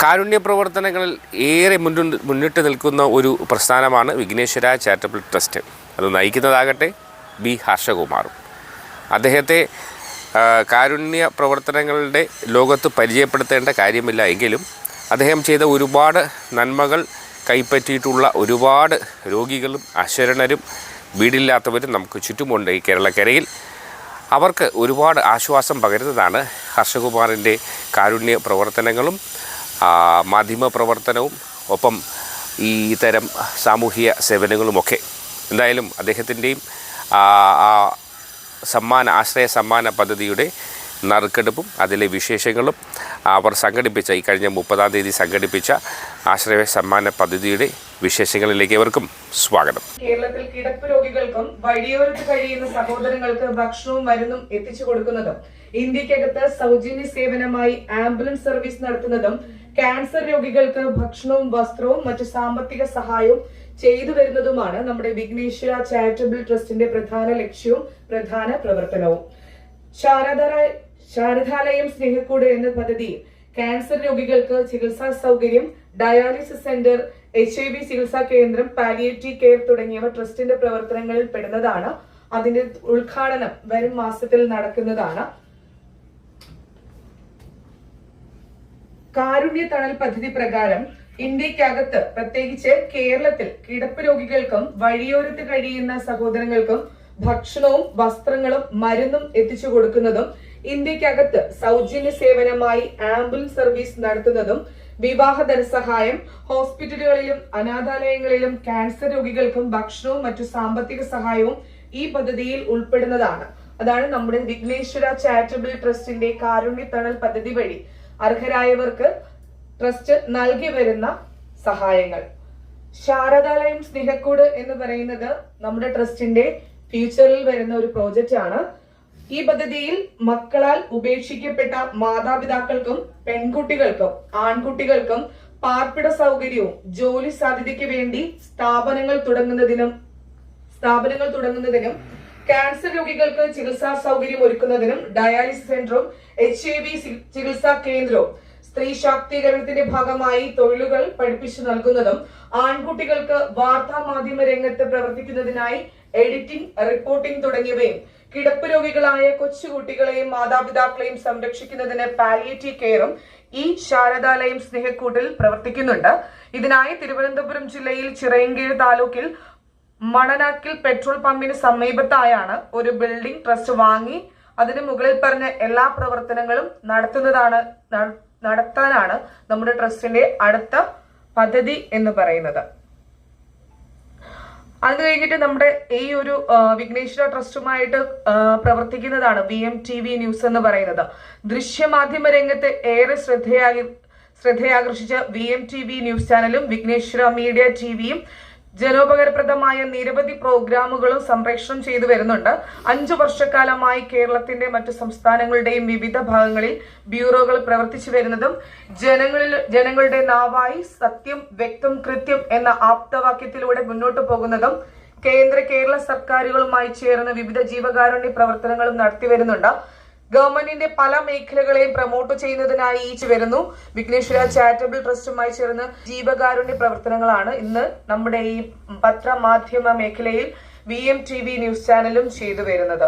കാരുണ്യ പ്രവർത്തനങ്ങളിൽ ഏറെ മുന്നിട്ട് നിൽക്കുന്ന ഒരു പ്രസ്ഥാനമാണ് വിഘ്നേശ്വര ചാരിറ്റബിൾ ട്രസ്റ്റ്. അത് നയിക്കുന്നതാകട്ടെ ബി ഹർഷകുമാറും. അദ്ദേഹത്തെ കാരുണ്യ പ്രവർത്തനങ്ങളുടെ ലോകത്ത് പരിചയപ്പെടുത്തേണ്ട കാര്യമില്ല എങ്കിലും അദ്ദേഹം ചെയ്ത ഒരുപാട് നന്മകൾ കൈപ്പറ്റിയിട്ടുള്ള ഒരുപാട് രോഗികളും അശരണരും വീടില്ലാത്തവരും നമുക്ക് ചുറ്റുമുണ്ട് ഈ കേരളക്കരയിൽ. അവർക്ക് ഒരുപാട് ആശ്വാസം പകരുന്നതാണ് ഹർഷകുമാറിൻ്റെ കാരുണ്യ പ്രവർത്തനങ്ങളും മാധ്യമ പ്രവർത്തനവും ഒപ്പം ഈ ഇത്തരം സാമൂഹിക സേവനങ്ങളുമൊക്കെ. എന്തായാലും അദ്ദേഹത്തിൻ്റെയും ആശ്രയ സമ്മാന പദ്ധതിയുടെ നറുക്കെടുപ്പും അതിലെ വിശേഷങ്ങളും അവർ സംഘടിപ്പിച്ച ഈ കഴിഞ്ഞ 30-ാം തീയതി സംഘടിപ്പിച്ച ആശ്രയ സമ്മാന പദ്ധതിയുടെ വിശേഷങ്ങളിലേക്ക് അവർക്കും സ്വാഗതം. കേരളത്തിൽ കിടപ്പ് രോഗികൾക്കും വഴിയോരത്ത് കഴിയുന്ന സഹോദരങ്ങൾക്ക് ഭക്ഷണവും മരുന്നും എത്തിച്ചു കൊടുക്കുന്നതും ഇന്ത്യക്കകത്ത് സൗജന്യ സേവനമായി ആംബുലൻസ് സർവീസ് നടത്തുന്നതും ക്യാൻസർ രോഗികൾക്ക് ഭക്ഷണവും വസ്ത്രവും മറ്റു സാമ്പത്തിക സഹായവും ചെയ്തു വരുന്നതുമാണ് നമ്മുടെ വിഘ്നേശ്വര ചാരിറ്റബിൾ ട്രസ്റ്റിന്റെ പ്രധാന ലക്ഷ്യവും പ്രധാന പ്രവർത്തനവും. ശാരദാലയം സ്നേഹക്കൂട് എന്ന പദ്ധതിയിൽ ക്യാൻസർ രോഗികൾക്ക് ചികിത്സാ സൗകര്യം, ഡയാലിസിസ് സെന്റർ, HIV ചികിത്സാ കേന്ദ്രം, പാലിയേറ്റീവ് കെയർ തുടങ്ങിയവ ട്രസ്റ്റിന്റെ പ്രവർത്തനങ്ങളിൽ പെടുന്നതാണ്. അതിന്റെ ഉദ്ഘാടനം വരും മാസത്തിൽ നടക്കുന്നതാണ്. കാരുണ്യ തണൽ പദ്ധതി പ്രകാരം ഇന്ത്യക്കകത്ത് പ്രത്യേകിച്ച് കേരളത്തിൽ കിടപ്പ് രോഗികൾക്കും വഴിയോരത്ത് കഴിയുന്ന സഹോദരങ്ങൾക്കും ഭക്ഷണവും വസ്ത്രങ്ങളും മരുന്നും എത്തിച്ചു കൊടുക്കുന്നതും ഇന്ത്യക്കകത്ത് സൗജന്യ സേവനമായി ആംബുലൻസ് സർവീസ് നടത്തുന്നതും വിവാഹ ധനസഹായം, ഹോസ്പിറ്റലുകളിലും അനാഥാലയങ്ങളിലും ക്യാൻസർ രോഗികൾക്കും ഭക്ഷണവും മറ്റു സാമ്പത്തിക സഹായവും ഈ പദ്ധതിയിൽ ഉൾപ്പെടുന്നതാണ്. അതാണ് നമ്മുടെ വിഘ്നേശ്വര ചാരിറ്റബിൾ ട്രസ്റ്റിന്റെ കാരുണ്യ തണൽ പദ്ധതി വഴി അർഹരായവർക്ക് ട്രസ്റ്റ് നൽകി വരുന്ന സഹായങ്ങൾ. ശാരദാലയം സ്നേഹക്കൂട് എന്ന് പറയുന്നത് നമ്മുടെ ട്രസ്റ്റിന്റെ ഫ്യൂച്ചറിൽ വരുന്ന ഒരു പ്രോജക്റ്റ് ആണ്. ഈ പദ്ധതിയിൽ മക്കളാൽ ഉപേക്ഷിക്കപ്പെട്ട മാതാപിതാക്കൾക്കും പെൺകുട്ടികൾക്കും ആൺകുട്ടികൾക്കും പാർപ്പിട സൗകര്യവും ജോലി സാധ്യതയ്ക്ക് വേണ്ടി സ്ഥാപനങ്ങൾ തുടങ്ങുന്നതിനും ക്യാൻസർ രോഗികൾക്ക് ചികിത്സാ സൗകര്യം ഒരുക്കുന്നതിനും ഡയാലിസിസ് സെന്ററും HIV ചികിത്സാ കേന്ദ്രവും സ്ത്രീ ശാക്തീകരണത്തിന്റെ ഭാഗമായി തൊഴിലുകൾ പഠിപ്പിച്ചു നൽകുന്നതും ആൺകുട്ടികൾക്ക് വാർത്താ മാധ്യമ രംഗത്ത് പ്രവർത്തിക്കുന്നതിനായി എഡിറ്റിംഗ്, റിപ്പോർട്ടിംഗ് തുടങ്ങിയവയും കിടപ്പ് രോഗികളായ കൊച്ചുകുട്ടികളെയും മാതാപിതാക്കളെയും സംരക്ഷിക്കുന്നതിന് പാലിയേറ്റീവ് കെയറും ഈ ശാരദാലയം സ്നേഹക്കൂട്ടിൽ പ്രവർത്തിക്കുന്നുണ്ട്. ഇതിനായി തിരുവനന്തപുരം ജില്ലയിൽ ചിറയൻകീഴ് താലൂക്കിൽ മണനാക്കിൽ പെട്രോൾ പമ്പിന് സമീപത്തായാണ് ഒരു ബിൽഡിംഗ് ട്രസ്റ്റ് വാങ്ങി അതിന് മുകളിൽ പറഞ്ഞ എല്ലാ പ്രവർത്തനങ്ങളും നടത്താനാണ് നമ്മുടെ ട്രസ്റ്റിന്റെ അടുത്ത പദ്ധതി എന്ന് പറയുന്നത്. അത് കഴിഞ്ഞിട്ട് നമ്മുടെ ഈ ഒരു വിഘ്നേശ്വര ട്രസ്റ്റുമായിട്ട് പ്രവർത്തിക്കുന്നതാണ് VMTV ന്യൂസ് എന്ന് പറയുന്നത്. ദൃശ്യമാധ്യമ രംഗത്ത് ഏറെ ശ്രദ്ധയാകർഷിച്ച VMTV ന്യൂസ് ചാനലും വിഘ്നേശ്വര മീഡിയ TVയും ജനോപകാരപ്രദമായ നിരവധി പ്രോഗ്രാമുകളും സംപ്രേഷണം ചെയ്തു വരുന്നുണ്ട്. 5 വർഷക്കാലമായി കേരളത്തിന്റെ മറ്റു സംസ്ഥാനങ്ങളുടെയും വിവിധ ഭാഗങ്ങളിൽ ബ്യൂറോകൾ പ്രവർത്തിച്ചു വരുന്നതും ജനങ്ങളുടെ നാവായി സത്യം, വ്യക്തം, കൃത്യം എന്ന ആപ്തവാക്യത്തിലൂടെ മുന്നോട്ടു പോകുന്നതും കേരള സർക്കാരുകളുമായി ചേർന്ന് വിവിധ ജീവകാരുണ്യ പ്രവർത്തനങ്ങളും നടത്തി വരുന്നുണ്ട്. ഗവൺമെന്റിന്റെ പല മേഖലകളെയും പ്രൊമോട്ട് ചെയ്യുന്നതിനായി വരുന്നു. വിഘ്നേശ്വര ചാരിറ്റബിൾ ട്രസ്റ്റുമായി ചേർന്ന് ജീവകാരുണ്യ പ്രവർത്തനങ്ങളാണ് ഇന്ന് നമ്മുടെ ഈ പത്രമാധ്യമ മേഖലയിൽ VMTV ന്യൂസ് ചാനലും ചെയ്തു വരുന്നത്.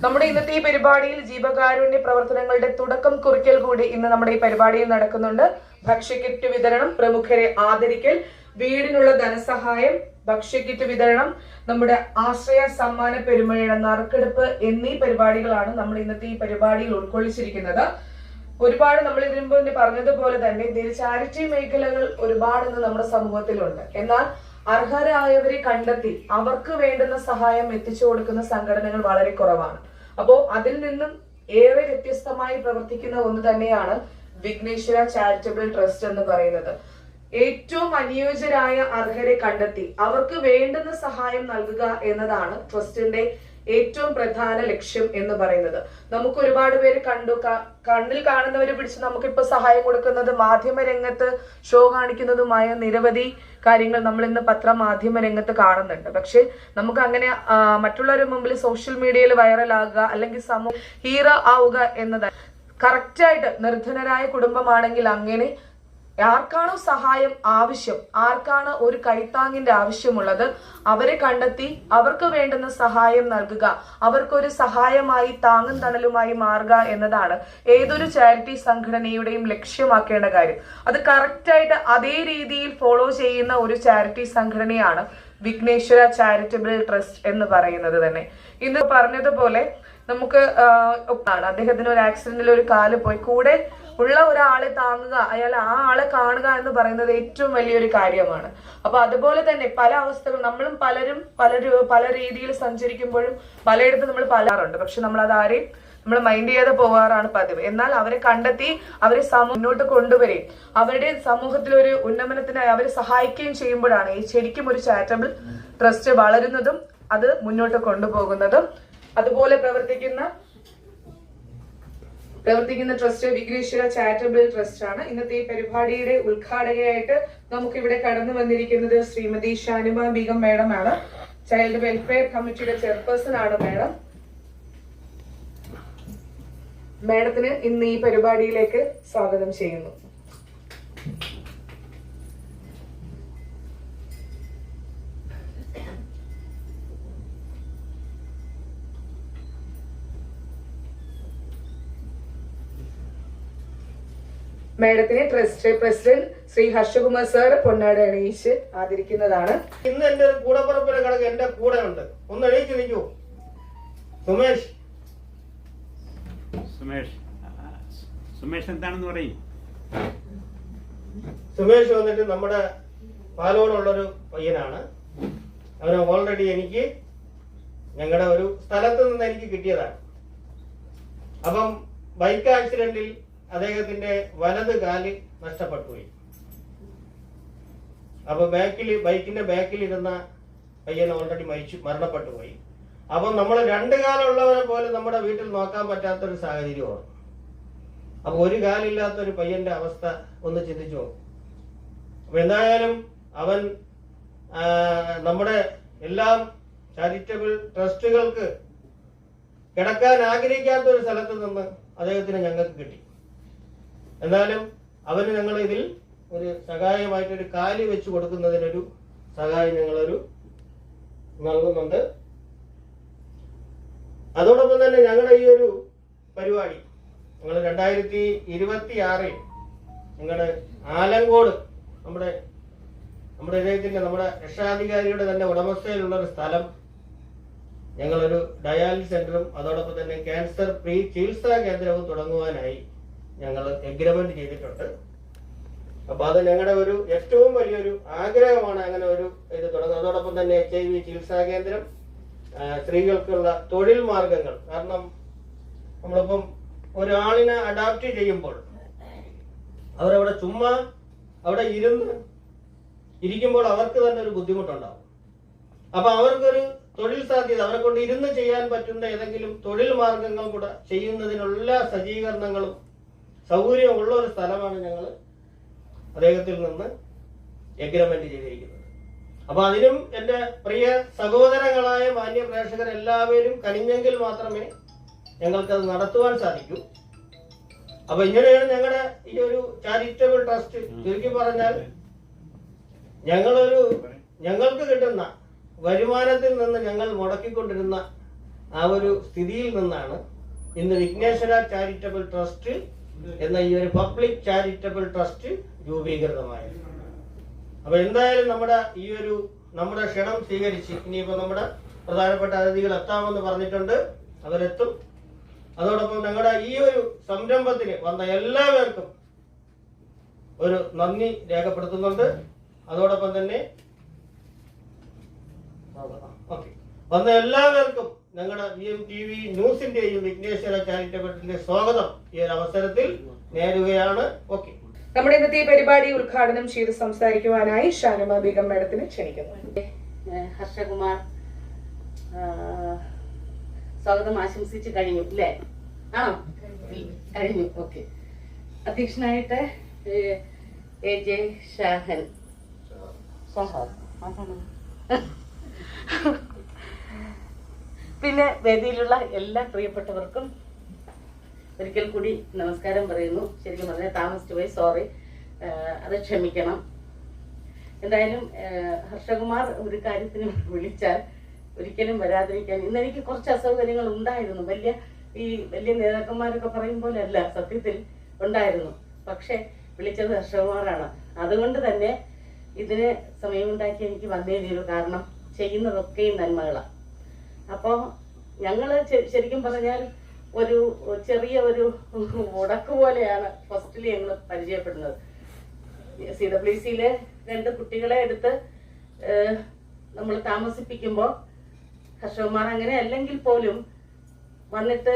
നമ്മുടെ ഇന്നത്തെ ഈ പരിപാടിയിൽ ജീവകാരുണ്യ പ്രവർത്തനങ്ങളുടെ തുടക്കം കുറിക്കൽ കൂടി ഇന്ന് നമ്മുടെ ഈ പരിപാടിയിൽ നടക്കുന്നുണ്ട്. ഭക്ഷ്യക്കിറ്റ് വിതരണം, പ്രമുഖരെ ആദരിക്കൽ, വീടിനുള്ള ധനസഹായം, ഭക്ഷ്യക്കിറ്റ് വിതരണം, നമ്മുടെ ആശ്രയ സമ്മാന പെരുമഴയുടെ നറുക്കെടുപ്പ് എന്നീ പരിപാടികളാണ് നമ്മൾ ഇന്നത്തെ ഈ പരിപാടിയിൽ ഉൾക്കൊള്ളിച്ചിരിക്കുന്നത്. ഒരുപാട് നമ്മൾ ഇതിനു മുമ്പ് പറഞ്ഞതുപോലെ തന്നെ ചാരിറ്റി മേഖലകൾ ഒരുപാട് ഇന്ന് നമ്മുടെ സമൂഹത്തിലുണ്ട്. എന്നാൽ അർഹരായവരെ കണ്ടെത്തി അവർക്ക് വേണ്ടുന്ന സഹായം എത്തിച്ചു കൊടുക്കുന്ന സംഘടനകൾ വളരെ കുറവാണ്. അപ്പോ അതിൽ നിന്നും ഏറെ വ്യത്യസ്തമായി പ്രവർത്തിക്കുന്ന ഒന്ന് തന്നെയാണ് വിഘ്നേശ്വര ചാരിറ്റബിൾ ട്രസ്റ്റ് എന്ന് പറയുന്നത്. ഏറ്റവും അനുയോജ്യരായ അർഹരെ കണ്ടെത്തി അവർക്ക് വേണ്ടുന്ന സഹായം നൽകുക എന്നതാണ് ട്രസ്റ്റിന്റെ ഏറ്റവും പ്രധാന ലക്ഷ്യം എന്ന് പറയുന്നത്. നമുക്ക് ഒരുപാട് പേര് കണ്ണിൽ കാണുന്നവരെ പിടിച്ച് നമുക്കിപ്പോ സഹായം കൊടുക്കുന്നത് മാധ്യമ രംഗത്ത് ഷോ കാണിക്കുന്നതുമായ നിരവധി കാര്യങ്ങൾ നമ്മൾ ഇന്ന് പത്രമാധ്യമ രംഗത്ത് കാണുന്നുണ്ട്. പക്ഷെ നമുക്ക് അങ്ങനെ മറ്റുള്ളവരുടെ മുമ്പിൽ സോഷ്യൽ മീഡിയയിൽ വൈറലാകുക അല്ലെങ്കിൽ ഹീറോ ആവുക എന്നത് കറക്റ്റായിട്ട് നിർധനരായ കുടുംബമാണെങ്കിൽ അങ്ങനെ ആർക്കാണോ സഹായം ആവശ്യം, ആർക്കാണ് ഒരു കൈത്താങ്ങിന്റെ ആവശ്യമുള്ളത്, അവരെ കണ്ടെത്തി അവർക്ക് വേണ്ടുന്ന സഹായം നൽകുക, അവർക്കൊരു സഹായമായി താങ്ങും തണലുമായി മാറുക എന്നതാണ് ഏതൊരു ചാരിറ്റി സംഘടനയുടെയും ലക്ഷ്യമാക്കേണ്ട കാര്യം. അത് കറക്റ്റായിട്ട് അതേ രീതിയിൽ ഫോളോ ചെയ്യുന്ന ഒരു ചാരിറ്റി സംഘടനയാണ് വിഘ്നേശ്വര ചാരിറ്റബിൾ ട്രസ്റ്റ് എന്ന് പറയുന്നത് തന്നെ. ഇന്ന് പറഞ്ഞതുപോലെ നമുക്ക് അദ്ദേഹത്തിന് ഒരു ആക്സിഡന്റിൽ ഒരു കാല് പോയി, കൂടെ ഉള്ള ഒരാളെ താങ്ങുക, അയാൾ ആ ആളെ കാണുക എന്ന് പറയുന്നത് ഏറ്റവും വലിയൊരു കാര്യമാണ്. അപ്പൊ അതുപോലെ തന്നെ പല അവസ്ഥകൾ നമ്മളും പല രീതിയിൽ സഞ്ചരിക്കുമ്പോഴും പലയിടത്തും നമ്മൾ പലാറുണ്ട്. പക്ഷെ നമ്മൾ അതാരെയും നമ്മൾ മൈൻഡ് ചെയ്യാതെ പോകാറാണ് പതിവ്. എന്നാൽ അവരെ കണ്ടെത്തി അവരെ മുന്നോട്ട് കൊണ്ടുവരികയും അവരുടെ സമൂഹത്തിലൊരു ഉന്നമനത്തിനായി അവരെ സഹായിക്കുകയും ചെയ്യുമ്പോഴാണ് ഈ ശരിക്കും ഒരു ചാരിറ്റബിൾ ട്രസ്റ്റ് വളരുന്നതും അത് മുന്നോട്ട് കൊണ്ടുപോകുന്നതും. അതുപോലെ പ്രവർത്തിക്കുന്ന ട്രസ്റ്റ് വിഘ്നേശ്വര ചാരിറ്റബിൾ ട്രസ്റ്റ് ആണ്. ഇന്നത്തെ ഈ പരിപാടിയുടെ ഉദ്ഘാടകയായിട്ട് നമുക്ക് ഇവിടെ കടന്നു വന്നിരിക്കുന്നത് ശ്രീമതി ഷാനിമ ബീഗം മാഡം ആണ്. ചൈൽഡ് വെൽഫെയർ കമ്മിറ്റിയുടെ ചെയർപേഴ്സൺ ആണ് മാഡം. മാഡത്തിന് ഇന്ന് ഈ പരിപാടിയിലേക്ക് സ്വാഗതം ചെയ്യുന്നു. മാഡത്തിനെ trust president Shri Harshakumar sir പൊന്നാട അണിയിച്ച് ആദരിക്കുന്നതാണ്. ഇന്ന് എന്റെ ഒരു കൂടപ്പുറപ്പിലെ കണക്ക് എന്റെ കൂടെ ഉണ്ട്. ഒന്ന് എണീച്ച് നിൽക്കൂ. സുമേഷ് എന്താണെന്ന് പറയും. സുമേഷ് വന്നിട്ട് നമ്മുടെ പാലോടുള്ളൊരു പയ്യനാണ്. അവന് ഓൾറെഡി എനിക്ക് ഞങ്ങളുടെ ഒരു സ്ഥലത്ത് നിന്ന് എനിക്ക് കിട്ടിയതാണ്. അപ്പം ബൈക്ക് ആക്സിഡന്റിൽ അദ്ദേഹത്തിന്റെ വലത് കാല് നഷ്ടപ്പെട്ടു പോയി. അപ്പൊ ബൈക്കിന്റെ ബാക്കിൽ ഇരുന്ന പയ്യൻ ഓൾറെഡി മരണപ്പെട്ടു പോയി. അപ്പം നമ്മൾ രണ്ടു കാലുള്ളവരെ പോലെ നമ്മുടെ വീട്ടിൽ നോക്കാൻ പറ്റാത്തൊരു സാഹചര്യമാണ്. അപ്പൊ ഒരു കാലില്ലാത്തൊരു പയ്യന്റെ അവസ്ഥ ഒന്ന് ചിന്തിച്ചു നോക്കും. അപ്പൊ എന്തായാലും അവൻ നമ്മുടെ എല്ലാം ചാരിറ്റബിൾ ട്രസ്റ്റുകൾക്ക് കിടക്കാൻ ആഗ്രഹിക്കാത്ത ഒരു സ്ഥലത്ത് നിന്ന് അദ്ദേഹത്തിന് ഞങ്ങൾക്ക് കിട്ടി. എന്നാലും അവന് ഞങ്ങൾ ഇതിൽ ഒരു സഹായമായിട്ടൊരു കാലി വെച്ച് കൊടുക്കുന്നതിനൊരു സഹായം ഞങ്ങളൊരു നൽകുന്നുണ്ട്. അതോടൊപ്പം തന്നെ ഞങ്ങളുടെ ഈ ഒരു പരിപാടി ഞങ്ങൾ 2026 ഞങ്ങളുടെ ആലങ്കോട് നമ്മുടെ ഇദ്ദേഹത്തിന്റെ നമ്മുടെ രക്ഷാധികാരിയുടെ തന്നെ ഉടമസ്ഥയിലുള്ള ഒരു സ്ഥലം ഞങ്ങളൊരു ഡയാലിസിസ് സെന്ററും അതോടൊപ്പം തന്നെ ക്യാൻസർ പ്രീ ചികിത്സാ കേന്ദ്രവും തുടങ്ങുവാനായി ഞങ്ങൾ എഗ്രിമെന്റ് ചെയ്തിട്ടുണ്ട്. അപ്പൊ അത് ഞങ്ങളുടെ ഒരു ഏറ്റവും വലിയൊരു ആഗ്രഹമാണ് അങ്ങനെ ഒരു ഇത് തുടങ്ങുന്നത്. അതോടൊപ്പം തന്നെ HIV ചികിത്സാ കേന്ദ്രം, സ്ത്രീകൾക്കുള്ള തൊഴിൽ മാർഗങ്ങൾ. കാരണം നമ്മളിപ്പം ഒരാളിനെ അഡാപ്റ്റ് ചെയ്യുമ്പോൾ അവരവിടെ ചുമ്മാ അവിടെ ഇരിക്കുമ്പോൾ അവർക്ക് തന്നെ ഒരു ബുദ്ധിമുട്ടുണ്ടാവും. അപ്പൊ അവർക്കൊരു തൊഴിൽ സാധ്യത, അവരെ കൊണ്ട് ഇരുന്ന് ചെയ്യാൻ പറ്റുന്ന ഏതെങ്കിലും തൊഴിൽ മാർഗങ്ങൾ കൂടെ ചെയ്യുന്നതിനുള്ള സജ്ജീകരണങ്ങളും സൗകര്യമുള്ള ഒരു സ്ഥലമാണ് ഞങ്ങൾ അദ്ദേഹത്തിൽ നിന്ന് എഗ്രിമെന്റ് ചെയ്തിരിക്കുന്നത്. അപ്പൊ അതിനും എന്റെ പ്രിയ സഹോദരങ്ങളായ മാന്യ പ്രേക്ഷകർ എല്ലാവരും കനിഞ്ഞെങ്കിൽ മാത്രമേ ഞങ്ങൾക്കത് നടത്തുവാൻ സാധിക്കൂ. അപ്പൊ ഇങ്ങനെയാണ് ഞങ്ങളുടെ ഈ ഒരു ചാരിറ്റബിൾ ട്രസ്റ്റ്. ചുരുക്കി പറഞ്ഞാൽ ഞങ്ങൾക്ക് കിട്ടുന്ന വരുമാനത്തിൽ നിന്ന് ഞങ്ങൾ മുടക്കിക്കൊണ്ടിരുന്ന ആ ഒരു സ്ഥിതിയിൽ നിന്നാണ് ഇന്ന് വിഘ്നേശ്വര ചാരിറ്റബിൾ ട്രസ്റ്റ് എന്ന ഈ ഒരു പബ്ലിക് ചാരിറ്റബിൾ ട്രസ്റ്റ് രൂപീകൃതമായത്. അപ്പൊ എന്തായാലും നമ്മുടെ ക്ഷണം സ്വീകരിച്ച് ഇനിയിപ്പോ നമ്മുടെ പ്രധാനപ്പെട്ട അതിഥികൾ എത്താമെന്ന് പറഞ്ഞിട്ടുണ്ട്. അവരെത്തും. അതോടൊപ്പം ഞങ്ങളുടെ ഈ ഒരു സംരംഭത്തിന് വന്ന എല്ലാവർക്കും ഒരു നന്ദി രേഖപ്പെടുത്തുന്നുണ്ട്. അതോടൊപ്പം തന്നെ വന്ന എല്ലാവർക്കും ഞങ്ങളുടെ VMTV ന്യൂസിന്റെയും വിഘ്നേശ്വര ചാരിറ്റബിളിന്റെ സ്വാഗതം ഈ ഒരു അവസരത്തിൽ നേരുകയാണ്. ഓക്കെ, നമ്മുടെ ഇന്നത്തെ ഈ പരിപാടി ഉദ്ഘാടനം ചെയ്ത് സംസാരിക്കുവാനായി ഷാനിമ ബീഗം മാഡത്തിനെ ക്ഷണിക്കുന്നു. ഹർഷകുമാർ സ്വാഗതം ആശംസിച്ച് കഴിഞ്ഞു അല്ലേ? ആണോ? കഴിഞ്ഞു. ഓക്കെ. അധ്യക്ഷനായിട്ട് AJ ഷാഹൻ. പിന്നെ വേദിയിലുള്ള എല്ലാ പ്രിയപ്പെട്ടവർക്കും ഒരിക്കൽ കൂടി നമസ്കാരം പറയുന്നു. ശരിക്കും പറഞ്ഞാൽ താമസിച്ചു പോയി, സോറി. അത് ക്ഷമിക്കണം. എന്തായാലും ഹർഷകുമാർ ഒരു കാര്യത്തിന് വിളിച്ചാൽ ഒരിക്കലും വരാതിരിക്കാൻ. ഇന്ന് എനിക്ക് കുറച്ച് അസൗകര്യങ്ങൾ ഉണ്ടായിരുന്നു. വലിയ നേതാക്കന്മാരൊക്കെ പറയും പോലെ അല്ല, സത്യത്തിൽ ഉണ്ടായിരുന്നു. പക്ഷെ വിളിച്ചത് ഹർഷകുമാറാണ്. അതുകൊണ്ട് തന്നെ ഇതിന് സമയമുണ്ടാക്കി എനിക്ക് വന്നേ തീരൂ. കാരണം ചെയ്യുന്നതൊക്കെയും നന്മകളാണ്. അപ്പോൾ ഞങ്ങള് ശരിക്കും പറഞ്ഞാൽ ഒരു ചെറിയ ഒരു ഉടക്ക് പോലെയാണ് ഫസ്റ്റിൽ ഞങ്ങൾ പരിചയപ്പെടുന്നത്. CWCയിലെ 2 കുട്ടികളെ എടുത്ത് നമ്മൾ താമസിപ്പിക്കുമ്പോൾ ഹർഷകുമാർ അങ്ങനെ അല്ലെങ്കിൽ പോലും വന്നിട്ട്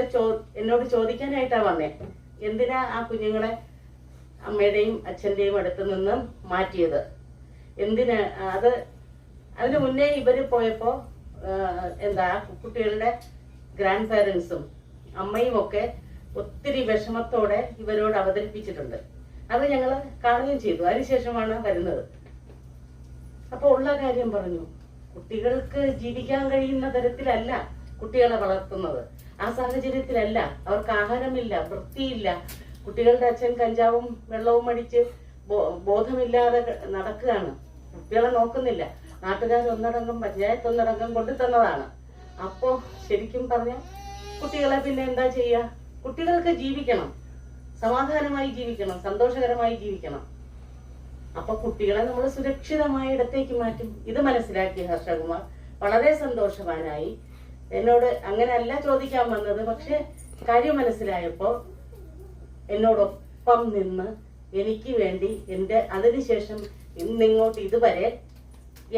എന്നോട് ചോദിക്കാനായിട്ടാണ് വന്നേ, എന്തിനാ ആ കുഞ്ഞുങ്ങളെ അമ്മയുടെയും അച്ഛൻ്റെയും അടുത്ത് നിന്ന് മാറ്റിയത്, എന്തിനാ അതിനു മുന്നേ ഇവര് പോയപ്പോ കുട്ടികളുടെ ഗ്രാൻഡ് പാരൻസും അമ്മയും ഒക്കെ ഒത്തിരി വിഷമത്തോടെ ഇവരോട് അവതരിപ്പിച്ചിട്ടുണ്ട്. അത് ഞങ്ങൾ കാണുകയും ചെയ്തു. അതിനുശേഷമാണ് വരുന്നത്. അപ്പൊ ഉള്ള കാര്യം പറഞ്ഞു. കുട്ടികൾക്ക് ജീവിക്കാൻ കഴിയുന്ന തരത്തിലല്ല കുട്ടികളെ വളർത്തുന്നത്. ആ സാഹചര്യത്തിലല്ല. അവർക്ക് ആഹാരമില്ല, വൃത്തിയില്ല. കുട്ടികളുടെ അച്ഛൻ കഞ്ചാവും വെള്ളവും അടിച്ച് ബോധമില്ലാതെ നടക്കുകയാണ്. കുട്ടികളെ നോക്കുന്നില്ല. നാട്ടുകാർ ഒന്നടങ്കം, പഞ്ചായത്ത് ഒന്നടങ്കം കൊണ്ടുതന്നതാണ്. അപ്പോ ശരിക്കും പറഞ്ഞ കുട്ടികളെ പിന്നെ എന്താ ചെയ്യുക? കുട്ടികൾക്ക് ജീവിക്കണം, സമാധാനമായി ജീവിക്കണം, സന്തോഷകരമായി ജീവിക്കണം. അപ്പൊ കുട്ടികളെ നമ്മൾ സുരക്ഷിതമായ ഇടത്തേക്ക് മാറ്റും. ഇത് മനസ്സിലാക്കിയ ഹർഷകുമാർ വളരെ സന്തോഷവാനായി. എന്നോട് അങ്ങനെയല്ല ചോദിക്കാൻ വന്നത്, പക്ഷെ കാര്യം മനസ്സിലായപ്പോ എന്നോടൊപ്പം നിന്ന് എനിക്ക് വേണ്ടി അതിനുശേഷം ഇന്നിങ്ങോട്ട് ഇതുവരെ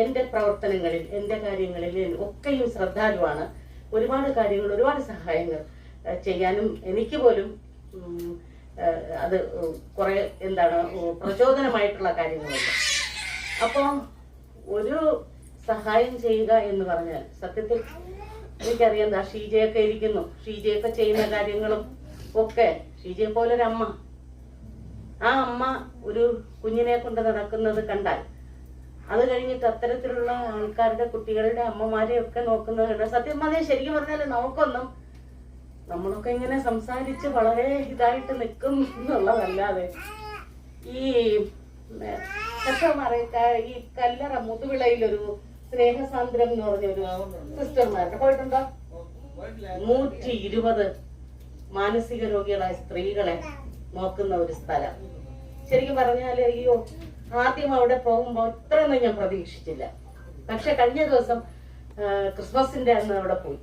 എന്റെ പ്രവർത്തനങ്ങളിൽ, എന്റെ കാര്യങ്ങളിൽ ഒക്കെയും ശ്രദ്ധാലുവാണ്. ഒരുപാട് കാര്യങ്ങൾ, ഒരുപാട് സഹായങ്ങൾ ചെയ്യാനും എനിക്ക് പോലും അത് കുറെ പ്രചോദനമായിട്ടുള്ള കാര്യങ്ങളുണ്ട്. അപ്പൊ ഒരു സഹായം ചെയ്യുക എന്ന് പറഞ്ഞാൽ സത്യത്തിൽ എനിക്കറിയാം. ഷീജയൊക്കെ ഇരിക്കുന്നു. ഷീജയൊക്കെ ചെയ്യുന്ന കാര്യങ്ങളും ഒക്കെ, ഷീജയെ പോലൊരമ്മ, ആ അമ്മ ഒരു കുഞ്ഞിനെ കൊണ്ട് നടക്കുന്നത് കണ്ടാൽ, അത് കഴിഞ്ഞിട്ട് അത്തരത്തിലുള്ള ആൾക്കാരുടെ കുട്ടികളുടെ അമ്മമാരെയൊക്കെ നോക്കുന്നത് കണ്ടാൽ സത്യം പറഞ്ഞാൽ ശരിക്കും പറഞ്ഞാൽ നമ്മളൊക്കെ ഇങ്ങനെ സംസാരിച്ച് വളരെ ഇതായിട്ട് നിൽക്കും എന്നുള്ളതല്ലാതെ ഈ ഈ കല്ലറ മുതുവിളയിലൊരു സ്നേഹസാന്ദ്രം എന്ന് പറഞ്ഞൊരു സിസ്റ്റർമാരുടെ പോയിട്ടുണ്ടോ? 120 മാനസിക രോഗികളായ സ്ത്രീകളെ നോക്കുന്ന ഒരു സ്ഥലം. ശരിക്കും പറഞ്ഞാൽ അയ്യോ, ആദ്യം അവിടെ പോകുമ്പോ ഇത്രയൊന്നും ഞാൻ പ്രതീക്ഷിച്ചില്ല. പക്ഷെ കഴിഞ്ഞ ദിവസം ക്രിസ്മസിന്റെ അന്ന് അവിടെ പോയി.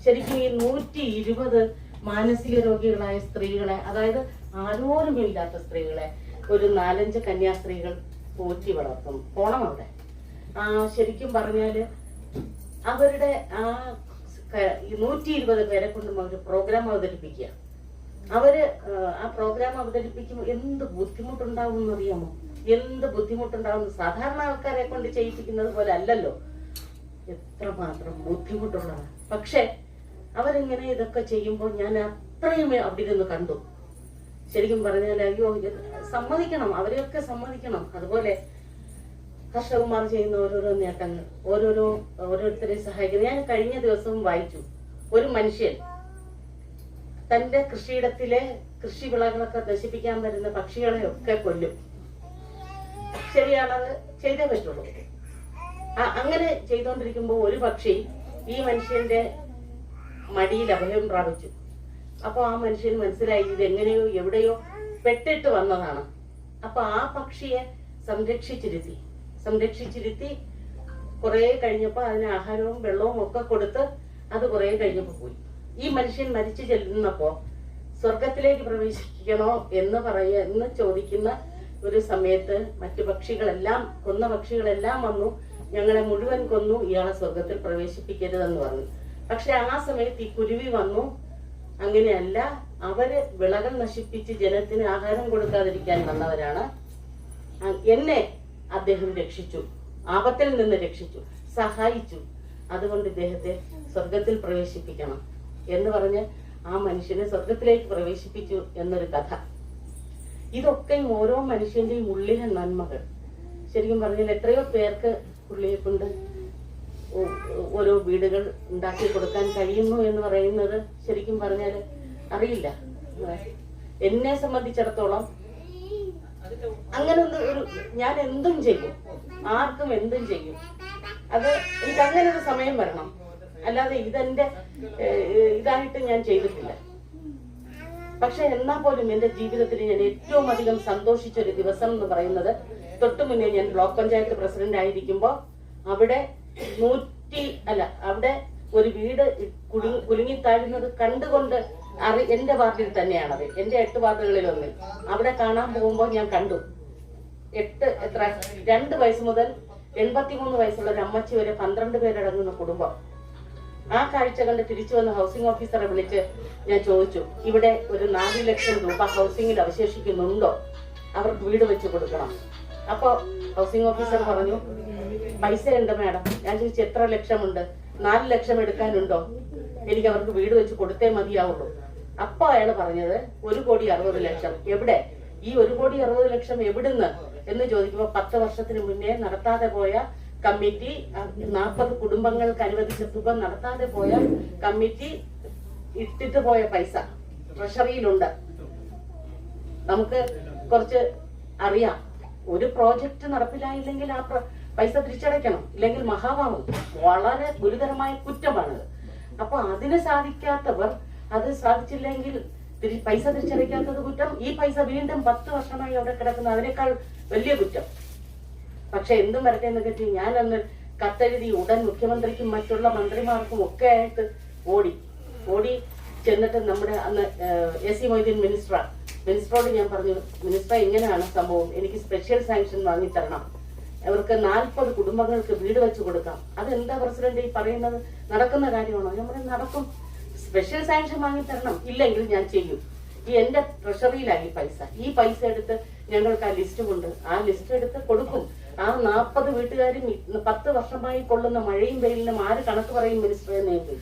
ശരിക്കും ഈ 120 മാനസിക രോഗികളായ സ്ത്രീകളെ, അതായത് ആരോരുമില്ലാത്ത സ്ത്രീകളെ ഒരു 4-5 കന്യാസ്ത്രീകൾ പോറ്റി വളർത്തും. പോണം അവിടെ. ശരിക്കും പറഞ്ഞാല് അവരുടെ 120 പേരെ കൊണ്ട് ഒരു പ്രോഗ്രാം അവതരിപ്പിക്കുക. അവര് ആ പ്രോഗ്രാം അവതരിപ്പിക്കുമ്പോൾ എന്ത് ബുദ്ധിമുട്ടുണ്ടാവും എന്നറിയാമോ? എന്ത് ബുദ്ധിമുട്ടുണ്ടാവും. സാധാരണ ആൾക്കാരെ കൊണ്ട് ചെയ്യിപ്പിക്കുന്നത് പോലെ അല്ലല്ലോ. എത്രമാത്രം ബുദ്ധിമുട്ടുള്ളതാണ്. പക്ഷെ അവരിങ്ങനെ ഇതൊക്കെ ചെയ്യുമ്പോൾ ഞാൻ അത്രയും അവിടെ ഇരുന്ന് കണ്ടു. ശരിക്കും പറഞ്ഞാൽ അയ്യോ, സമ്മതിക്കണം, അവരെയൊക്കെ സമ്മതിക്കണം. അതുപോലെ ഹർഷകുമാർ ചെയ്യുന്ന ഓരോരോ നേട്ടങ്ങൾ, ഓരോരുത്തരെ സഹായിക്കുന്നത്. ഞാൻ കഴിഞ്ഞ ദിവസവും വായിച്ചു, ഒരു മനുഷ്യൻ തന്റെ കൃഷിയിടത്തിലെ കൃഷി വിളകളൊക്കെ നശിപ്പിക്കാൻ വരുന്ന പക്ഷികളെയൊക്കെ കൊല്ലും. ശരിയാണത്, ചെയ്തേ പറ്റുള്ളൂ. അങ്ങനെ ചെയ്തോണ്ടിരിക്കുമ്പോ ഒരു പക്ഷി ഈ മനുഷ്യന്റെ മടിയിൽ അഭയം പ്രാപിച്ചു. അപ്പൊ ആ മനുഷ്യന് മനസ്സിലായി ഇത് എങ്ങനെയോ എവിടെയോ പെട്ടിട്ട് വന്നതാണ്. അപ്പൊ ആ പക്ഷിയെ സംരക്ഷിച്ചിരുത്തി കുറെ കഴിഞ്ഞപ്പോ അതിന് ആഹാരവും വെള്ളവും ഒക്കെ കൊടുത്ത് അത് കുറെ കഴിഞ്ഞപ്പോ പോയി. ഈ മനുഷ്യൻ മരിച്ചു ചെല്ലുന്നപ്പോ സ്വർഗത്തിലേക്ക് പ്രവേശിക്കണോ എന്ന് ചോദിക്കുന്ന ഒരു സമയത്ത് മറ്റു പക്ഷികളെല്ലാം, കൊന്ന പക്ഷികളെല്ലാം വന്നു, ഞങ്ങളെ മുഴുവൻ കൊന്നു, ഇയാളെ സ്വർഗത്തിൽ പ്രവേശിപ്പിക്കരുതെന്ന് പറഞ്ഞു. പക്ഷെ ആ സമയത്ത് ഈ കുരുവി വന്നു, അങ്ങനെയല്ല, അവര് വിളകൾ നശിപ്പിച്ച് ജനത്തിന് ആഹാരം കൊടുക്കാതിരിക്കാൻ വന്നവരാണ്. എന്നെ അദ്ദേഹം രക്ഷിച്ചു, ആപത്തിൽ നിന്ന് രക്ഷിച്ചു, സഹായിച്ചു. അതുകൊണ്ട് ഇദ്ദേഹത്തെ സ്വർഗത്തിൽ പ്രവേശിപ്പിക്കണം എന്ന് പറഞ്ഞ് ആ മനുഷ്യനെ സ്വർഗത്തിലേക്ക് പ്രവേശിപ്പിച്ചു എന്നൊരു കഥ. ഇതൊക്കെയും ഓരോ മനുഷ്യന്റെയും ഉള്ളിലെ നന്മകൾ. ശരിക്കും പറഞ്ഞാൽ എത്രയോ പേർക്ക് പുള്ളിയെ കൊണ്ട് ഓരോ വീടുകൾ ഉണ്ടാക്കി കൊടുക്കാൻ കഴിയുന്നു എന്ന് പറയുന്നത് ശരിക്കും പറഞ്ഞാൽ അറിയില്ല. എന്നെ സംബന്ധിച്ചിടത്തോളം അങ്ങനെ ഞാൻ എന്തും ചെയ്യും, ആർക്കും എന്തും ചെയ്യും. അത് എനിക്ക് അങ്ങനെ ഒരു സമയം വരണം, അല്ലാതെ ഇതെന്റെ ഇതായിട്ട് ഞാൻ ചെയ്തിട്ടില്ല. പക്ഷെ എന്നാ പോലും എന്റെ ജീവിതത്തിൽ ഞാൻ ഏറ്റവും അധികം സന്തോഷിച്ച ഒരു ദിവസം എന്ന് പറയുന്നത്, തൊട്ടു മുന്നേ ഞാൻ ബ്ലോക്ക് പഞ്ചായത്ത് പ്രസിഡന്റ് ആയിരിക്കുമ്പോ അവിടെ അവിടെ ഒരു വീട് കുലുങ്ങിത്താഴുന്നത് കണ്ടുകൊണ്ട് എന്റെ വാർഡിൽ തന്നെയാണത്, എന്റെ 8 വാർഡുകളിലൊന്നിൽ. അവിടെ കാണാൻ പോകുമ്പോൾ ഞാൻ കണ്ടു 2 വയസ്സ് മുതൽ 83 വയസ്സുള്ള ഒരു അമ്മച്ചി വരെ 12 പേരടങ്ങുന്ന കുടുംബം. ആ കാഴ്ച കണ്ട് തിരിച്ചു വന്ന ഹൗസിംഗ് ഓഫീസറെ വിളിച്ച് ഞാൻ ചോദിച്ചു, ഇവിടെ ഒരു 4 ലക്ഷം രൂപ ഹൗസിംഗിൽ അവശേഷിക്കുന്നുണ്ടോ, അവർക്ക് വീട് വെച്ച് കൊടുക്കണം. അപ്പൊ ഹൗസിംഗ് ഓഫീസർ പറഞ്ഞു, പൈസ ഉണ്ട് മാഡം. ഞാൻ ചോദിച്ചു, എത്ര ലക്ഷമുണ്ട്? 4 ലക്ഷം എടുക്കാനുണ്ടോ? എനിക്ക് അവർക്ക് വീട് വെച്ച് കൊടുത്തേ മതിയാവുള്ളൂ. അപ്പൊ അയാൾ പറഞ്ഞത് 1,60,00,000. എവിടെ ഈ 1,60,00,000 എവിടുന്ന് എന്ന് ചോദിക്കുമ്പോ 10 വർഷത്തിന് മുന്നേ നടത്താതെ പോയ കമ്മിറ്റി, 40 കുടുംബങ്ങൾക്ക് അനുവദിച്ച തുക നടത്താതെ പോയ കമ്മിറ്റി ഇട്ടിട്ട് പോയ പൈസ ട്രഷറിയിലുണ്ട്. നമുക്ക് കുറച്ച് അറിയാം, ഒരു പ്രോജക്റ്റ് നടപ്പിലായില്ലെങ്കിൽ ആ പൈസ തിരിച്ചടയ്ക്കണം, ഇല്ലെങ്കിൽ മഹാഭാവം, വളരെ ഗുരുതരമായ കുറ്റമാണത്. അപ്പൊ അതിന് സാധിക്കാത്തവർ, അത് സാധിച്ചില്ലെങ്കിൽ പൈസ തിരിച്ചടയ്ക്കാത്തത് കുറ്റം, ഈ പൈസ വീണ്ടും 10 വർഷമായി അവിടെ കിടക്കുന്ന അതിനേക്കാൾ വലിയ കുറ്റം. പക്ഷെ എന്തും വരട്ടെ എന്ന് കരുതി ഞാൻ അന്ന് കത്തെഴുതി ഉടൻ മുഖ്യമന്ത്രിക്കും മറ്റുള്ള മന്ത്രിമാർക്കും ഒക്കെ ആയിട്ട് ഓടി ചെന്നിട്ട് നമ്മുടെ അന്ന് AC മൊയ്തീൻ മിനിസ്റ്ററോട് ഞാൻ പറഞ്ഞു, മിനിസ്റ്റർ ഇങ്ങനെയാണ് സംഭവം, എനിക്ക് സ്പെഷ്യൽ സാങ്ഷൻ വാങ്ങിത്തരണം, അവർക്ക് 40 കുടുംബങ്ങൾക്ക് വീട് വെച്ച് കൊടുക്കാം. അതെന്താ പ്രസിഡന്റ് ഈ പറയുന്നത്, നടക്കുന്ന കാര്യമാണോ? നമ്മൾ നടക്കും, സ്പെഷ്യൽ സാങ്ഷൻ വാങ്ങിത്തരണം, ഇല്ലെങ്കിൽ ഞാൻ ചെയ്യും. ഈ എന്റെ ട്രഷറിയിലായി ഈ പൈസ എടുത്ത് ഞങ്ങൾക്ക് ആ ലിസ്റ്റ് കൊണ്ട് ആ ലിസ്റ്റ് എടുത്ത് കൊടുക്കും. ആ 40 വീട്ടുകാരും 10 വർഷമായി കൊള്ളുന്ന മഴയും വെയിലിനും ആര് കണക്ക് പറയും മിനിസ്റ്ററെ നേരിട്ട്?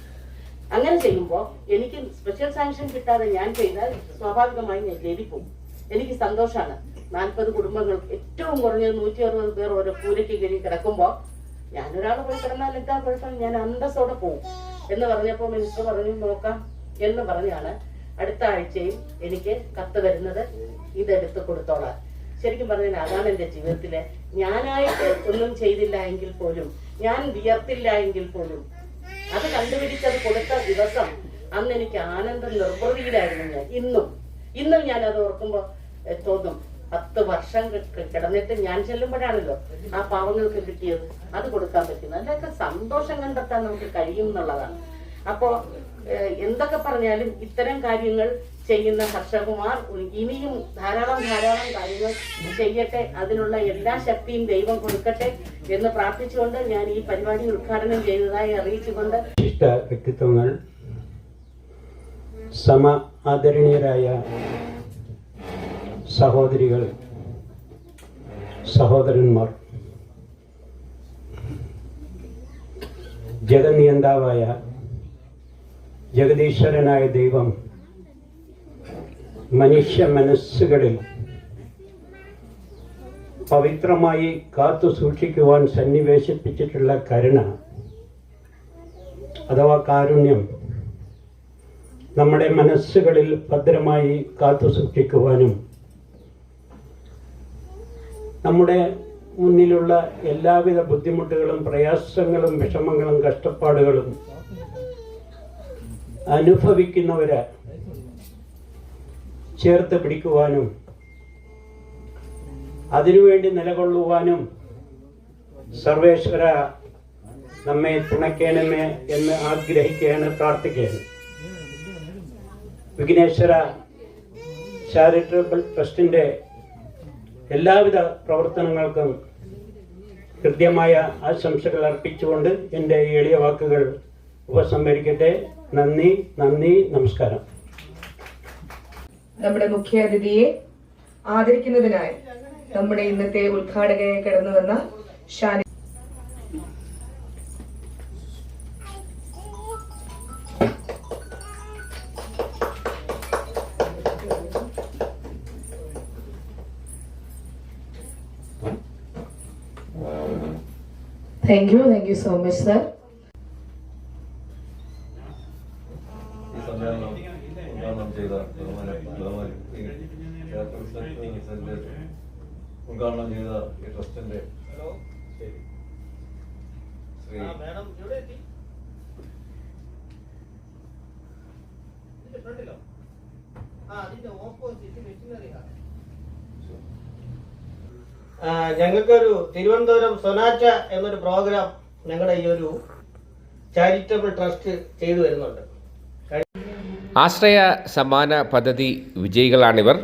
അങ്ങനെ ചെയ്യുമ്പോൾ എനിക്ക് സ്പെഷ്യൽ സാങ്ഷൻ കിട്ടാതെ ഞാൻ ചെയ്താൽ സ്വാഭാവികമായി ഞാൻ ജയിലിൽ പോകും. എനിക്ക് സന്തോഷമാണ്. 40 കുടുംബങ്ങൾക്ക് ഏറ്റവും കുറഞ്ഞത് 160 പേർ ഓരോ കൂരയ്ക്ക് കീഴിൽ കിടക്കുമ്പോൾ ഞാനൊരാൾ പോയി കിടന്നാൽ എന്താ കുഴപ്പം, ഞാൻ അന്തസ്സോടെ പോകും എന്ന് പറഞ്ഞപ്പോൾ മിനിസ്റ്റർ പറഞ്ഞു നോക്കാം എന്ന് പറഞ്ഞാണ് അടുത്ത ആഴ്ചയിൽ എനിക്ക് കത്ത് വരുന്നത്, ഇതെടുത്ത് കൊടുത്തോളാം. ശരിക്കും പറഞ്ഞാൽ അതാണ് എന്റെ ജീവിതത്തിലെ, ഞാനായിട്ട് ഒന്നും ചെയ്തില്ല എങ്കിൽ പോലും, ഞാൻ വിയർത്തില്ല എങ്കിൽ പോലും, അത് കണ്ടുപിടിച്ചത് കൊടുത്ത ദിവസം അന്ന് എനിക്ക് ആനന്ദ നിർവൃതിയിലായിരുന്നു ഞാൻ. ഇന്നും ഞാൻ അത് ഓർക്കുമ്പോ തോന്നും, 10 വർഷം കിടന്നിട്ട് ഞാൻ ചെല്ലുമ്പോഴാണല്ലോ ആ പാവങ്ങൾക്ക് കിട്ടിയത്, അത് കൊടുക്കാൻ പറ്റുന്നത്. അതിലൊക്കെ സന്തോഷം കണ്ടെത്താൻ നമുക്ക് കഴിയും എന്നുള്ളതാണ്. അപ്പോ എന്തൊക്കെ പറഞ്ഞാലും ഇത്തരം കാര്യങ്ങൾ ചെയ്യുന്ന ഹർഷകുമാർ ഇനിയും ധാരാളം കാര്യങ്ങൾ ചെയ്യട്ടെ, അതിനുള്ള എല്ലാ ശക്തിയും ദൈവം കൊടുക്കട്ടെ എന്ന് പ്രാർത്ഥിച്ചുകൊണ്ട് ഞാൻ ഈ പരിപാടി ഉദ്ഘാടനം ചെയ്തതായി അറിയിച്ചുകൊണ്ട്, വിശിഷ്ട വ്യക്തിത്വങ്ങൾ, ആദരണീയരായ സഹോദരികൾ, സഹോദരന്മാർ, ജഗന്നിയന്താവായ ജഗദീശ്വരനായ ദൈവം മനുഷ്യ മനസ്സുകളിൽ പവിത്രമായി കാത്തു സൂക്ഷിക്കുവാൻ സന്നിവേശിപ്പിച്ചിട്ടുള്ള കരുണ അഥവാ കാരുണ്യം നമ്മുടെ മനസ്സുകളിൽ ഭദ്രമായി കാത്തു സൂക്ഷിക്കുവാനും നമ്മുടെ മുന്നിലുള്ള എല്ലാവിധ ബുദ്ധിമുട്ടുകളും പ്രയാസങ്ങളും വിഷമങ്ങളും കഷ്ടപ്പാടുകളും അനുഭവിക്കുന്നവരെ ചേർത്ത് പിടിക്കുവാനും അതിനുവേണ്ടി നിലകൊള്ളുവാനും സർവേശ്വര നമ്മെ തുണയ്ക്കണമേ എന്ന് ആഗ്രഹിക്കുകയാണ്, പ്രാർത്ഥിക്കുകയാണ്. വിഘ്നേശ്വര ചാരിറ്റബിൾ ട്രസ്റ്റിൻ്റെ എല്ലാവിധ പ്രവർത്തനങ്ങൾക്കും കൃത്യമായ ആശംസകൾ അർപ്പിച്ചുകൊണ്ട് എൻ്റെ എളിയ വാക്കുകൾ ഉപസംഹരിക്കട്ടെ. നന്ദി, നമസ്കാരം. നമ്മുടെ മുഖ്യ അതിഥിയെ ആദരിക്കുന്നതിനായി നമ്മുടെ ഇന്നത്തെ ഉദ്ഘാടകയായി കടന്നു വന്ന Shani. Thank you so much, sir. ട്രസ്റ്റിന്റെ ഹലോ ശരി ശ്രീ മാഡം എവിടെ എത്തി? ഇതിന്റെ ഫ്രണ്ടിലോ? അതിന്റെ ഓപ്പോസിറ്റ് മെഷീനറി ഹാൾ. ഞങ്ങൾക്കൊരു തിരുവനന്തപുരം സൊനാറ്റ എന്നൊരു പ്രോഗ്രാം ഞങ്ങളുടെ ഈ ഒരു ചാരിറ്റബിൾ ട്രസ്റ്റ് ചെയ്തു വരുന്നുണ്ട്. ആശ്രയ സമ്മാന പദ്ധതി വിജയികളാണിവർ.